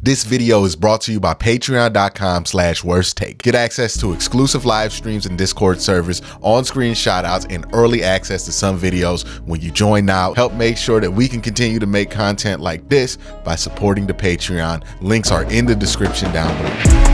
This video is brought to you by patreon.com/worsttake. Get access to exclusive live streams and Discord servers, on-screen shoutouts, and early access to some videos when you join now. Help make sure that we can continue to make content like this by supporting the Patreon. Links are in the description down below.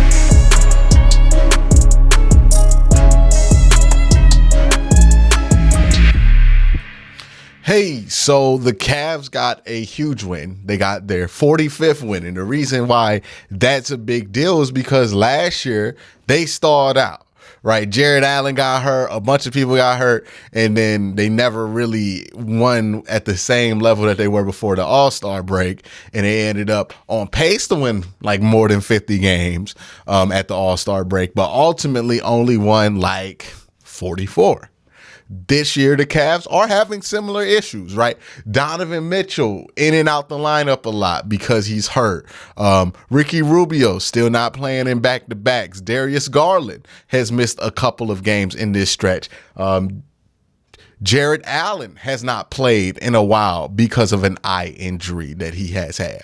Hey, so the Cavs got a huge win. They got their 45th win. And the reason why that's a big deal is because last year they stalled out, right? Jared Allen got hurt. A bunch of people got hurt. And then they never really won at the same level that they were before the All-Star break. And they ended up on pace to win like more than 50 games at the All-Star break, but ultimately only won like 44. This year, the Cavs are having similar issues, right? Donovan Mitchell in and out the lineup a lot because he's hurt. Ricky Rubio still not playing in back-to-backs. Darius Garland has missed a couple of games in this stretch. Jared Allen has not played in a while because of an eye injury that he has had.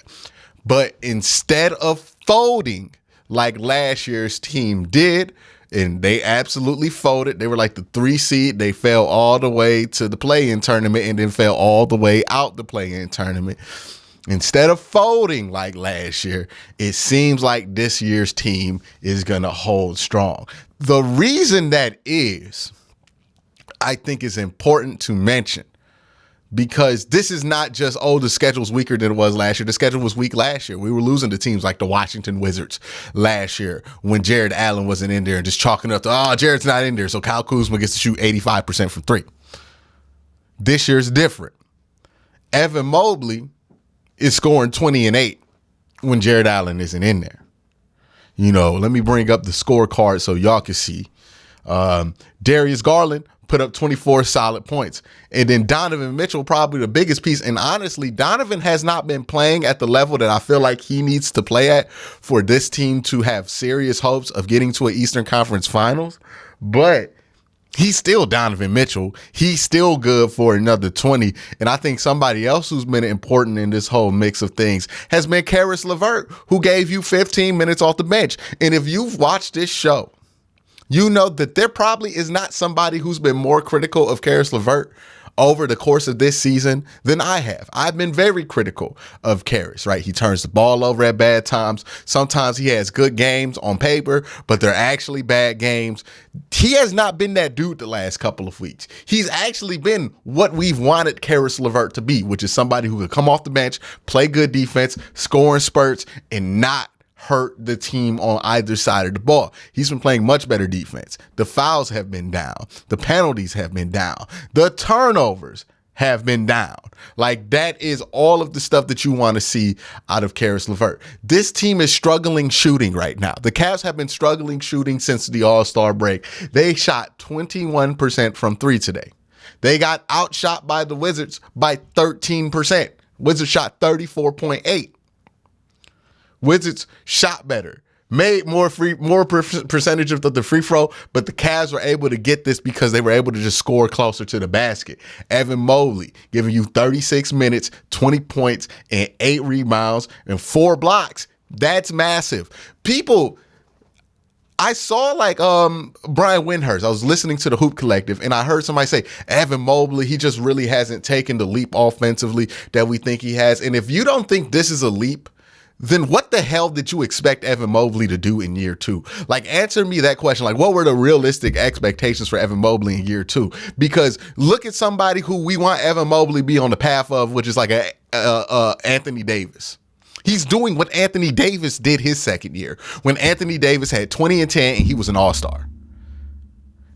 But instead of folding like last year's team did, and they absolutely folded. They were like the 3 seed. They fell all the way to the play-in tournament and then fell all the way out the play-in tournament. Instead of folding like last year, it seems like this year's team is going to hold strong. The reason that is, I think is important to mention, because this is not just, oh, the schedule's weaker than it was last year. The schedule was weak last year. We were losing to teams like the Washington Wizards last year when Jared Allen wasn't in there and just chalking up to, oh, Jared's not in there, so Kyle Kuzma gets to shoot 85% from three. This year's different. Evan Mobley is scoring 20 and 8 when Jared Allen isn't in there. You know, let me bring up the scorecard so y'all can see. Darius Garland put up 24 solid points. And then Donovan Mitchell, probably the biggest piece. And honestly, Donovan has not been playing at the level that I feel like he needs to play at for this team to have serious hopes of getting to an Eastern Conference Finals. But he's still Donovan Mitchell. He's still good for another 20. And I think somebody else who's been important in this whole mix of things has been Caris Levert, who gave you 15 minutes off the bench. And if you've watched this show, you know that there probably is not somebody who's been more critical of Caris Levert over the course of this season than I have. I've been very critical of Caris, right? He turns the ball over at bad times. Sometimes he has good games on paper, but they're actually bad games. He has not been that dude the last couple of weeks. He's actually been what we've wanted Caris Levert to be, which is somebody who could come off the bench, play good defense, score in spurts, and not hurt the team on either side of the ball. He's been playing much better defense. The fouls have been down. The penalties have been down. The turnovers have been down. Like, that is all of the stuff that you want to see out of Caris Levert. This team is struggling shooting right now. The Cavs have been struggling shooting since the All-Star break. They shot 21% from three today. They got outshot by the Wizards by 13%. Wizards shot 34.8. Wizards shot better, made more percentage of the free throw, but the Cavs were able to get this because they were able to just score closer to the basket. Evan Mobley giving you 36 minutes, 20 points, and 8 rebounds and 4 blocks. That's massive. People, I saw like Brian Windhurst. I was listening to the Hoop Collective, and I heard somebody say, Evan Mobley, he just really hasn't taken the leap offensively that we think he has. And if you don't think this is a leap, then what the hell did you expect Evan Mobley to do in year 2? Like, answer me that question. Like, what were the realistic expectations for Evan Mobley in year 2? Because look at somebody who we want Evan Mobley be on the path of, which is like Anthony Davis. He's doing what Anthony Davis did his second year, when Anthony Davis had 20 and 10 and he was an all-star.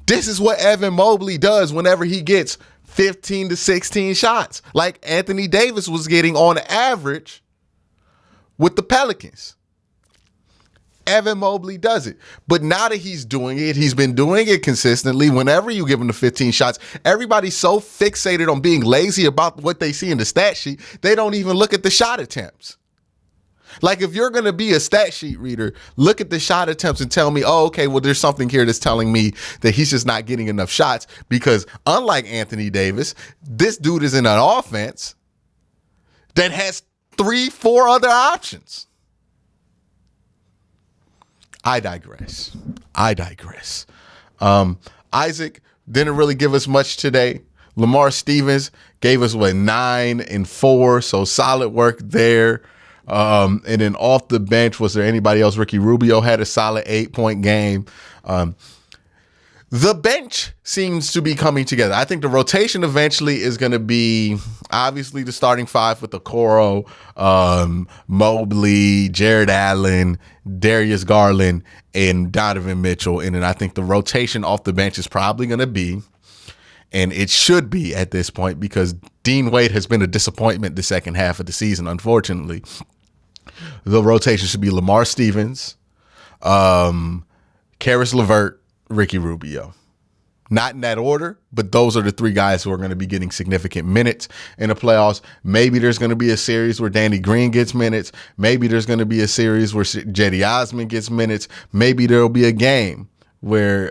This is what Evan Mobley does whenever he gets 15 to 16 shots, like Anthony Davis was getting on average with the Pelicans. Evan Mobley does it. But now that he's doing it, he's been doing it consistently. Whenever you give him the 15 shots, everybody's so fixated on being lazy about what they see in the stat sheet, they don't even look at the shot attempts. Like, if you're going to be a stat sheet reader, look at the shot attempts and tell me, oh, okay, well, there's something here that's telling me that he's just not getting enough shots, because unlike Anthony Davis, this dude is in an offense that has 3-4 other options. I digress. Isaac didn't really give us much today. Lamar Stevens gave us 9 and 4, so solid work there. And then off the bench, was there anybody else? Ricky Rubio had a solid 8-point game. The bench seems to be coming together. I think the rotation eventually is going to be obviously the starting 5 with Okoro, Mobley, Jared Allen, Darius Garland, and Donovan Mitchell. And then I think the rotation off the bench is probably going to be, and it should be at this point, because Dean Wade has been a disappointment the second half of the season, unfortunately. The rotation should be Lamar Stevens, Karis Levert, Ricky Rubio. Not in that order, but those are the 3 guys who are going to be getting significant minutes in the playoffs. Maybe there's going to be a series where Danny Green gets minutes. Maybe there's going to be a series where Cedi Osman gets minutes. Maybe there'll be a game where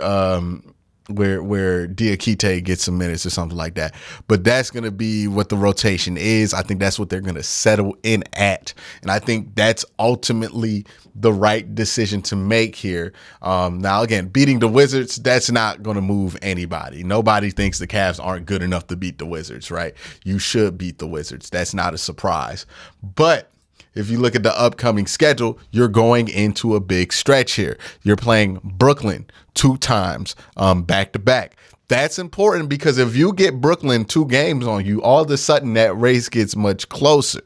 Diakite gets some minutes or something like that. But that's going to be what the rotation is. I think that's what they're going to settle in at. And I think that's ultimately the right decision to make here. Now, again, beating the Wizards, that's not going to move anybody. Nobody thinks the Cavs aren't good enough to beat the Wizards, right? You should beat the Wizards. That's not a surprise. But if you look at the upcoming schedule, you're going into a big stretch here. You're playing Brooklyn 2 times back to back. That's important, because if you get Brooklyn 2 games on you, all of a sudden that race gets much closer.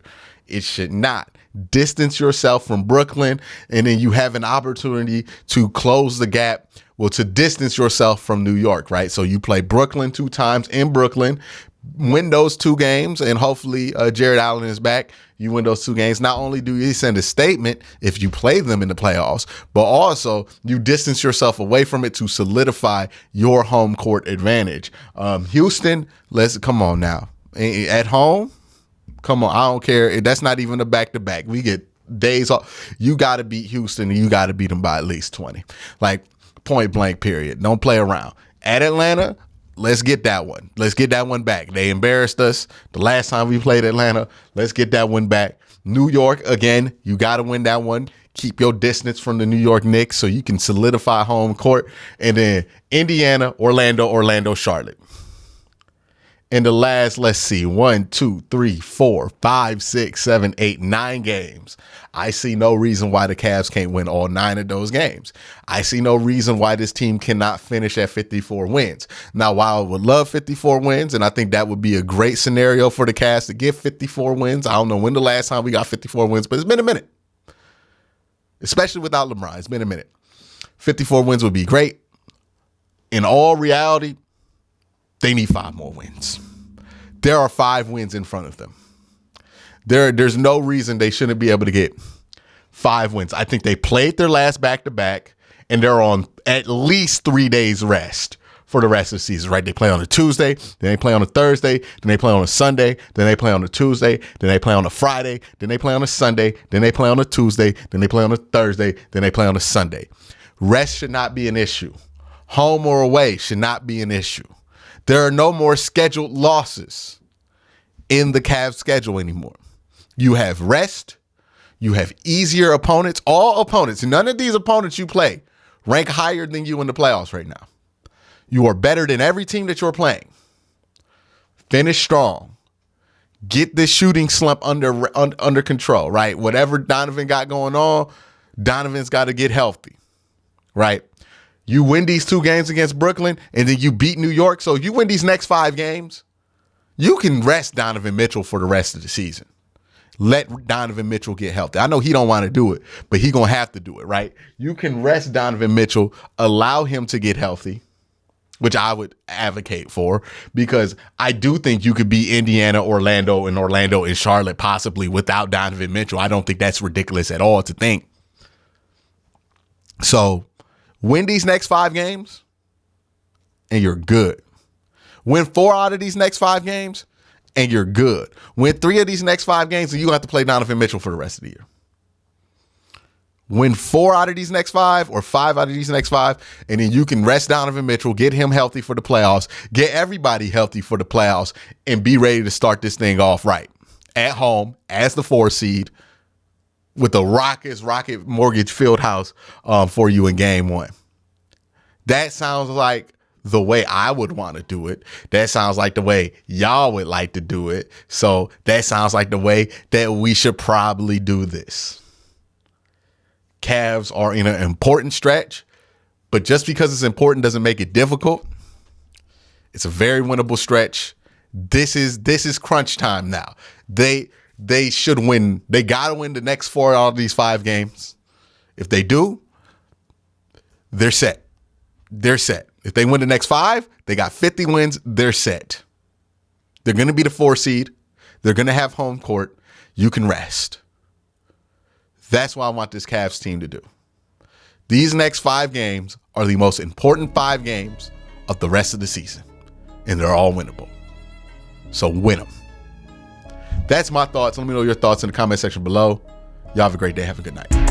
It should not. Distance yourself from Brooklyn, and then you have an opportunity to close the gap. Well, to distance yourself from New York, right? So you play Brooklyn 2 times in Brooklyn, win those 2 games, and hopefully Jared Allen is back. You win those 2 games. Not only do you send a statement if you play them in the playoffs, but also you distance yourself away from it to solidify your home court advantage. Houston, come on now. At home, come on. I don't care. That's not even a back-to-back. We get days off. You got to beat Houston, and you got to beat them by at least 20. Like, point blank, period. Don't play around. At Atlanta, let's get that one. Let's get that one back. They embarrassed us the last time we played Atlanta. Let's get that one back. New York, again, you got to win that one. Keep your distance from the New York Knicks so you can solidify home court. And then Indiana, Orlando, Charlotte. In the last, let's see, 1, 2, 3, 4, 5, 6, 7, 8, 9 games. I see no reason why the Cavs can't win all 9 of those games. I see no reason why this team cannot finish at 54 wins. Now, while I would love 54 wins, and I think that would be a great scenario for the Cavs to get 54 wins. I don't know when the last time we got 54 wins, but it's been a minute. Especially without LeBron, it's been a minute. 54 wins would be great. In all reality, they need 5 more wins. There are 5 wins in front of them. There's no reason they shouldn't be able to get 5 wins. I think they played their last back-to-back, and they're on at least 3 days rest for the rest of the season, right? They play on a Tuesday, then they play on a Thursday, then they play on a Sunday, then they play on a Tuesday, then they play on a Friday, then they play on a Sunday, then they play on a Tuesday, then they play on a Thursday, then they play on a Sunday. Rest should not be an issue. Home or away should not be an issue. There are no more scheduled losses in the Cavs schedule anymore. You have rest. You have easier opponents. All opponents, none of these opponents you play rank higher than you in the playoffs right now. You are better than every team that you're playing. Finish strong. Get this shooting slump under control, right? Whatever Donovan got going on, Donovan's got to get healthy, right? You win these 2 games against Brooklyn, and then you beat New York. So you win these next 5 games, you can rest Donovan Mitchell for the rest of the season. Let Donovan Mitchell get healthy. I know he don't want to do it, but he going to have to do it, right? You can rest Donovan Mitchell, allow him to get healthy, which I would advocate for, because I do think you could beat Indiana, Orlando, and Charlotte possibly without Donovan Mitchell. I don't think that's ridiculous at all to think. So win these next 5 games, and you're good. Win 4 out of these next 5 games, and you're good. Win 3 of these next 5 games, and you have to play Donovan Mitchell for the rest of the year. Win 4 out of these next 5 or 5 out of these next 5, and then you can rest Donovan Mitchell, get him healthy for the playoffs, get everybody healthy for the playoffs, and be ready to start this thing off right. At home, as the 4 seed, with the Rocket Mortgage Fieldhouse for you in game 1. That sounds like the way I would want to do it. That sounds like the way y'all would like to do it. So that sounds like the way that we should probably do this. Cavs are in an important stretch, but just because it's important doesn't make it difficult. It's a very winnable stretch. This is crunch time now. They should win. They got to win the next 4 out of these 5 games. If they do, they're set. They're set. If they win the next 5, they got 50 wins. They're set. They're going to be the 4 seed. They're going to have home court. You can rest. That's what I want this Cavs team to do. These next 5 games are the most important 5 games of the rest of the season, and they're all winnable. So win them. That's my thoughts. Let me know your thoughts in the comment section below. Y'all have a great day. Have a good night.